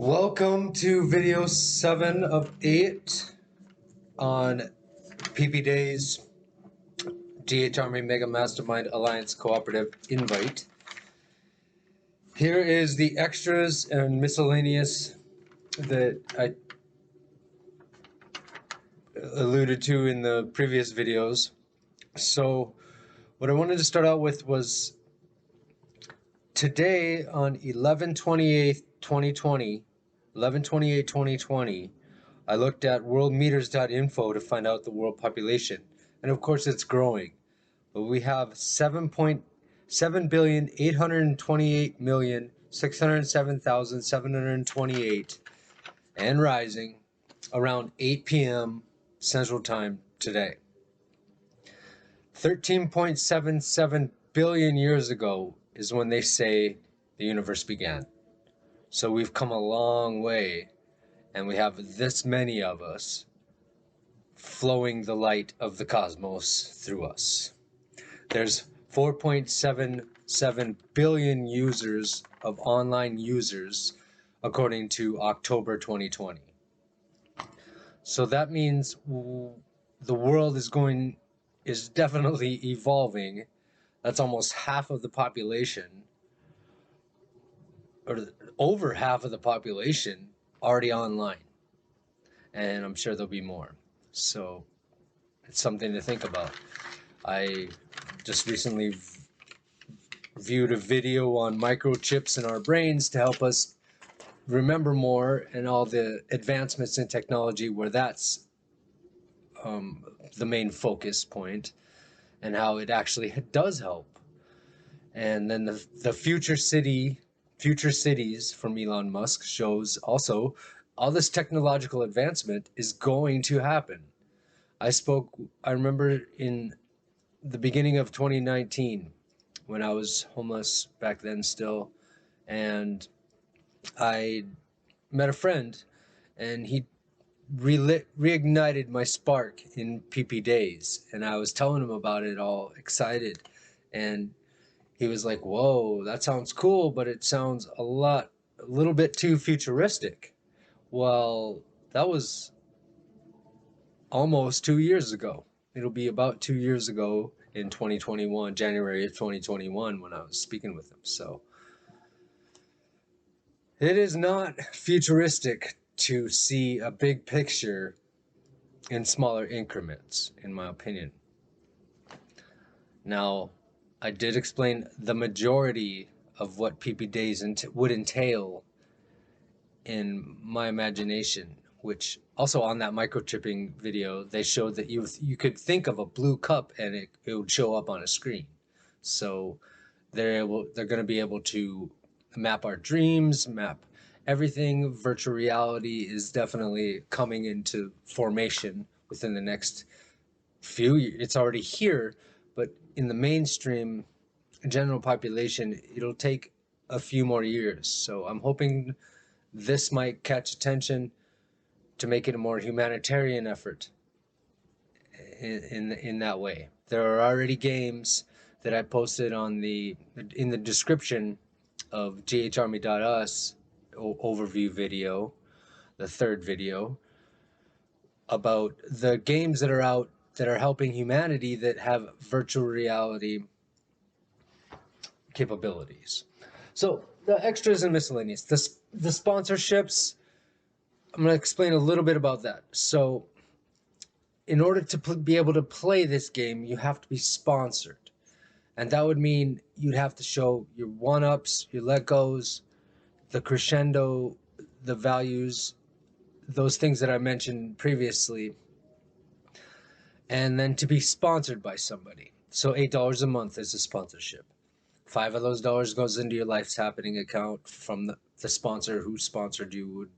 Welcome to video 7 of 8 on PP Days GHArmy Mega Mastermind Alliance Cooperative Invite. Here is the extras and miscellaneous that I alluded to in the previous videos. So what I wanted to start out with was today on 11/28/2020, I looked at worldmeters.info to find out the world population, and of course it's growing. But we have 7,828,607,728 and rising around 8 p.m. Central Time today. 13.77 billion years ago is when they say the universe began. So we've come a long way, and we have this many of us flowing the light of the cosmos through us. There's 4.77 billion users of online users according to October 2020. So that means the world is definitely evolving. That's almost half of the population, or over half of the population already online. And I'm sure there'll be more. So it's something to think about. I just recently viewed a video on microchips in our brains to help us remember more, and all the advancements in technology where that's the main focus point, and how it actually does help. And then the future cities from Elon Musk shows also all this technological advancement is going to happen. I remember in the beginning of 2019 when I was homeless back then still, and I met a friend, and he reignited my spark in PP Days, and I was telling him about it, all excited, and he was like, whoa, that sounds cool, but it sounds a little bit too futuristic. Well, that was almost 2 years ago. It'll be about 2 years ago in 2021, January of 2021, when I was speaking with him. So it is not futuristic to see a big picture in smaller increments, in my opinion. Now, I did explain the majority of what PP Days would entail in my imagination, which also on that microchipping video, they showed that you could think of a blue cup and it would show up on a screen. So they're going to be able to map our dreams, map everything. Virtual reality is definitely coming into formation within the next few years. It's already here, but in the mainstream general population, it'll take a few more years. So I'm hoping this might catch attention to make it a more humanitarian effort in that way. There are already games that I posted in the description of GHArmy.us overview video, the third video, about the games that are out that are helping humanity that have virtual reality capabilities. So the extras and miscellaneous, the sponsorships, I'm going to explain a little bit about that. So in order to be able to play this game, you have to be sponsored. And that would mean you'd have to show your one-ups, your let-goes, the crescendo, the values, those things that I mentioned previously, and then to be sponsored by somebody. So $8 a month is a sponsorship. 5 of those dollars goes into your Life's Happening account from the sponsor who sponsored you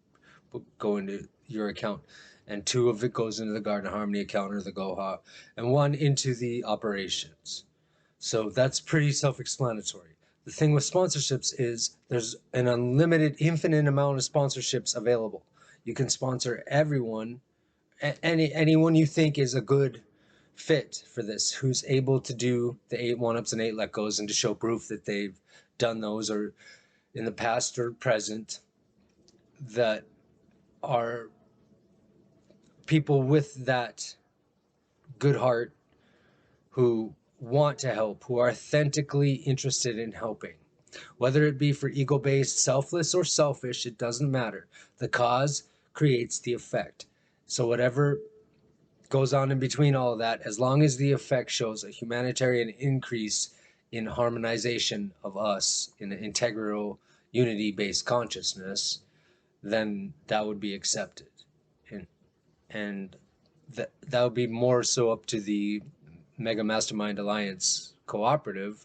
would go into your account, and 2 of it goes into the Garden of Harmony account or the GHArmy, and 1 into the operations. So that's pretty self-explanatory. The thing with sponsorships is there's an unlimited, infinite amount of sponsorships available. You can sponsor everyone, anyone you think is a good fit for this, who's able to do the 8 one-ups and 8 let-goes, and to show proof that they've done those, or in the past or present. that are people with that good heart who want to help, who are authentically interested in helping. Whether it be for ego-based, selfless, or selfish, it doesn't matter. The cause creates the effect. So whatever goes on in between all of that, as long as the effect shows a humanitarian increase in harmonization of us in an integral, unity-based consciousness, then that would be accepted. And that would be more so up to the Mega Mastermind Alliance cooperative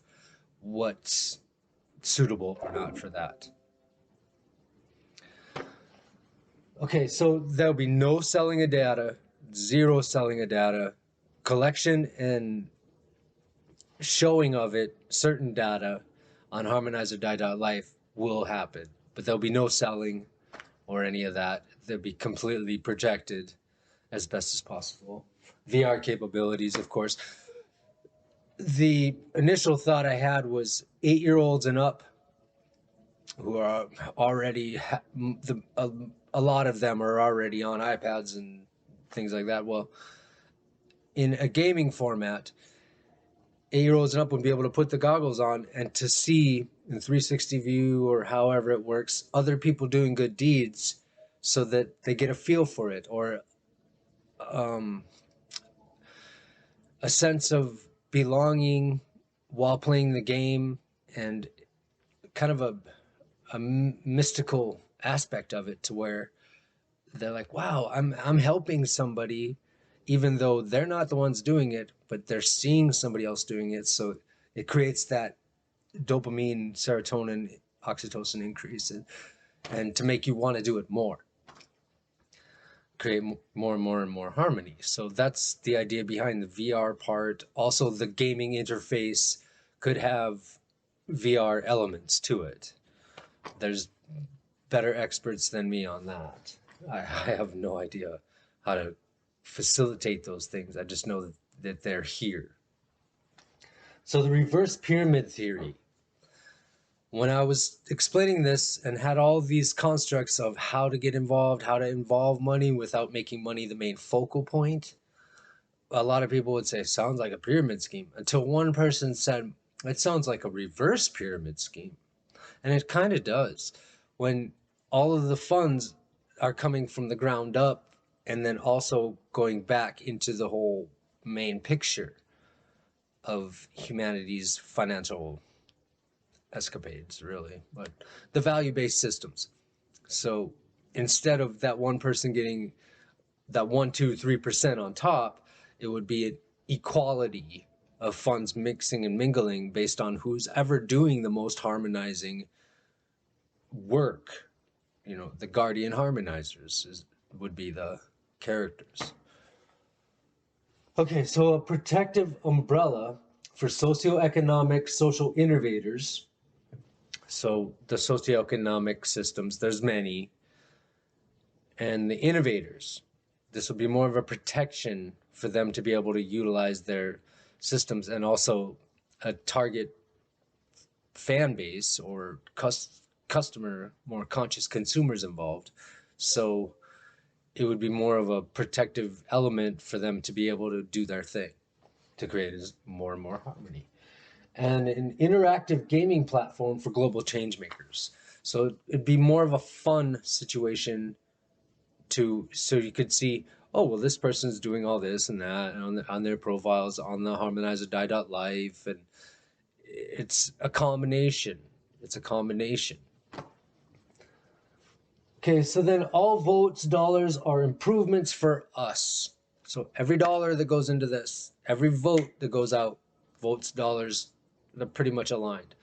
what's suitable or not for that. Okay, so there'll be no selling of data, zero selling of data, collection and showing of it, certain data on harmonizer.life will happen, but there'll be no selling or any of that. They'll be completely projected as best as possible. VR capabilities, of course. The initial thought I had was 8-year-olds and up who are already, a lot of them are already on iPads and things like that. Well, in a gaming format, 8-year-olds and up would be able to put the goggles on and to see in 360 view or however it works, other people doing good deeds so that they get a feel for it, or a sense of belonging while playing the game, and kind of a mystical aspect of it to where they're like, wow, I'm helping somebody, even though they're not the ones doing it, but they're seeing somebody else doing it. So it creates that dopamine, serotonin, oxytocin increase, and to make you want to do it more, create more and more and more harmony. So that's the idea behind the VR part. Also, the gaming interface could have VR elements to it. There's better experts than me on that. I have no idea how to facilitate those things. I just know that they're here. So the reverse pyramid theory. When I was explaining this and had all these constructs of how to get involved, how to involve money without making money the main focal point, a lot of people would say, sounds like a pyramid scheme, until one person said, it sounds like a reverse pyramid scheme. And it kind of does. When all of the funds are coming from the ground up and then also going back into the whole main picture of humanity's financial escapades, really, but the value-based systems. So instead of that one person getting that 1, 2, 3% on top, it would be an equality of funds mixing and mingling based on who's ever doing the most harmonizing work. You know, the guardian harmonizers would be the characters. Okay, so a protective umbrella for socioeconomic social innovators. So the socioeconomic systems, there's many, and the innovators. This will be more of a protection for them to be able to utilize their systems, and also a target fan base or customer, more conscious consumers involved. So it would be more of a protective element for them to be able to do their thing, to create more and more harmony. And an interactive gaming platform for global change makers. So it'd be more of a fun situation so you could see, oh, well, this person's doing all this and that on their profiles on the harmonizer.life, and it's a combination. It's a combination. Okay, so then all votes, dollars are improvements for us. So every dollar that goes into this, every vote that goes out, votes, dollars, they're pretty much aligned,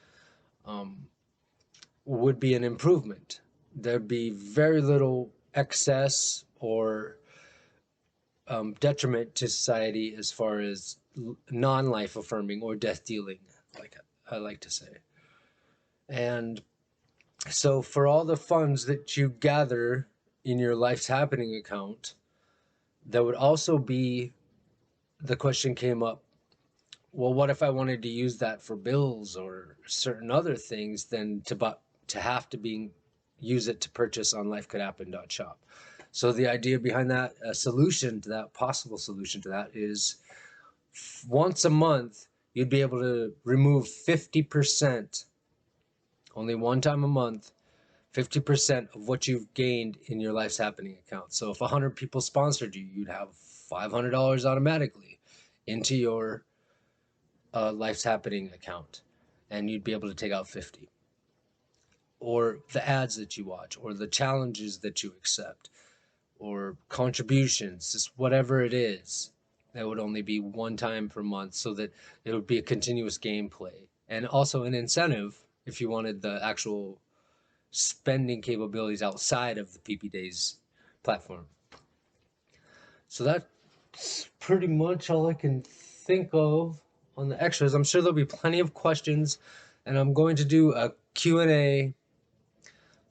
would be an improvement. There'd be very little excess or detriment to society as far as non-life affirming or death dealing, like I like to say. And so for all the funds that you gather in your Life's Happening account, there would also be, the question came up, well, what if I wanted to use that for bills or certain other things, then to have to be use it to purchase on lifecouldappen.shop. So the idea behind that, a solution to that, possible solution to that, is once a month, you'd be able to remove 50%, only one time a month, 50% of what you've gained in your Life's Happening account. So if 100 people sponsored you, you'd have $500 automatically into your Life's Happening account, and you'd be able to take out 50. Or the ads that you watch, or the challenges that you accept, or contributions, just whatever it is, that would only be one time per month, so that it would be a continuous gameplay. And also an incentive if you wanted the actual spending capabilities outside of the PP Days platform. So that's pretty much all I can think of on the extras. I'm sure there'll be plenty of questions, and I'm going to do a Q&A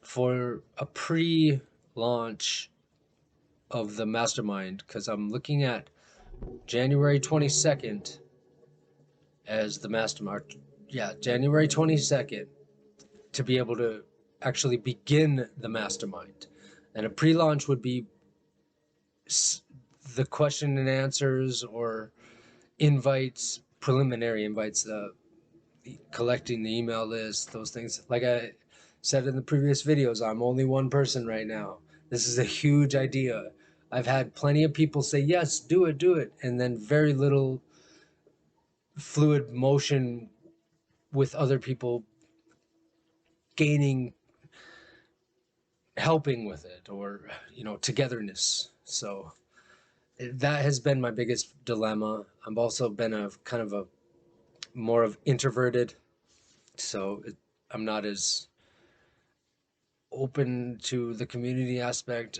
for a pre-launch of the mastermind, because I'm looking at January 22nd as the mastermind. Yeah, January 22nd to be able to actually begin the mastermind. And a pre-launch would be the question and answers or invites, preliminary invites, collecting the email list, those things. Like I said in the previous videos, I'm only one person right now. This is a huge idea. I've had plenty of people say, yes, do it, and then very little fluid motion with other people helping with it, or, togetherness. So that has been my biggest dilemma. I've also been a kind of a more of introverted, so I'm not as open to the community aspect.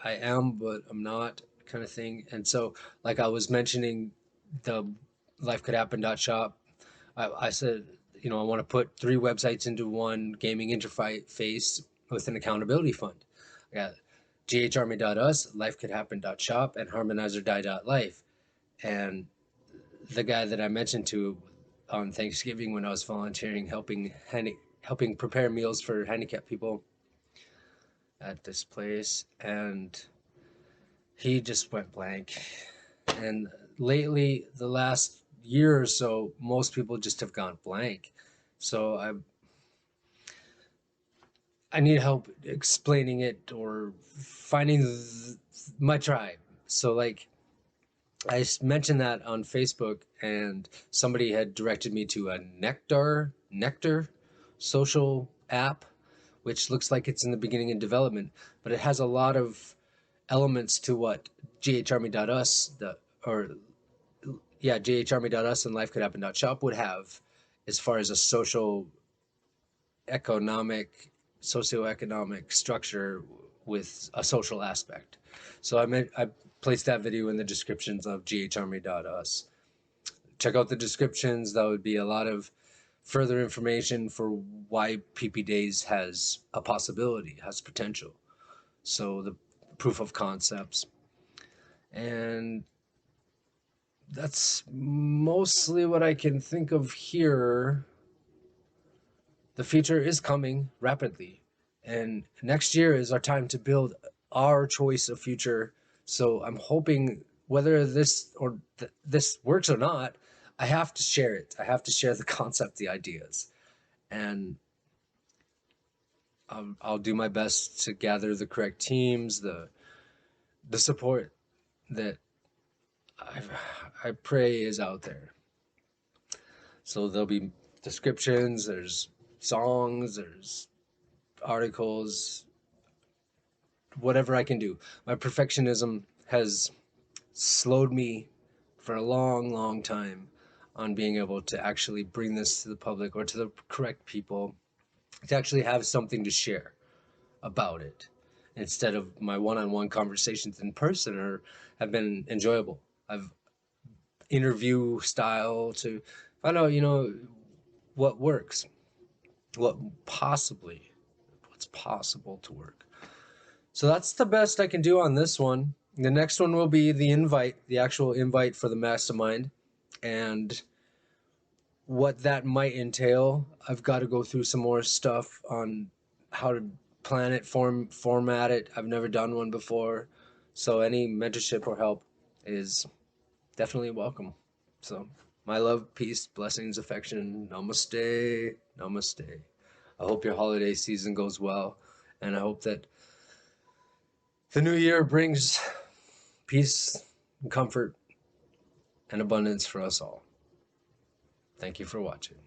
I am, but I'm not, kind of thing. And so, like I was mentioning, the lifecouldappen.shop, I said, I want to put 3 websites into one gaming interface with an accountability fund. I got GHArmy.us, lifecouldappen.shop, and harmonizer.life. And the guy that I mentioned to on Thanksgiving when I was volunteering, helping prepare meals for handicapped people at this place, and he just went blank. And lately, the last year or so, most people just have gone blank. So I need help explaining it or finding my tribe. So like I mentioned that on Facebook, and somebody had directed me to a Nectar social app, which looks like it's in the beginning of development, but it has a lot of elements to what GHArmy.us, GHArmy.us and lifecouldappen.shop would have, as far as a socioeconomic structure with a social aspect. So I placed that video in the descriptions of GHArmy.us. Check out the descriptions. That would be a lot of further information for why PP Days has a possibility, has potential. So the proof of concepts. And that's mostly what I can think of here. The future is coming rapidly, and next year is our time to build our choice of future. So I'm hoping, whether this works or not, I have to share it. I have to share the concept, the ideas, and I'll do my best to gather the correct teams, the support that I pray is out there. So there'll be descriptions, there's songs, there's articles, whatever I can do. My perfectionism has slowed me for a long time on being able to actually bring this to the public or to the correct people, to actually have something to share about it, instead of my one-on-one conversations in person have been enjoyable. I've interview style to find out, what works, what's possible to work. So that's the best I can do on this one. The next one will be the actual invite for the mastermind, and what that might entail. I've got to go through some more stuff on how to plan it, format it. I've never done one before. So any mentorship or help is definitely welcome. So my love, peace, blessings, affection. Namaste. Namaste. I hope your holiday season goes well. And I hope that the new year brings peace and comfort and abundance for us all. Thank you for watching.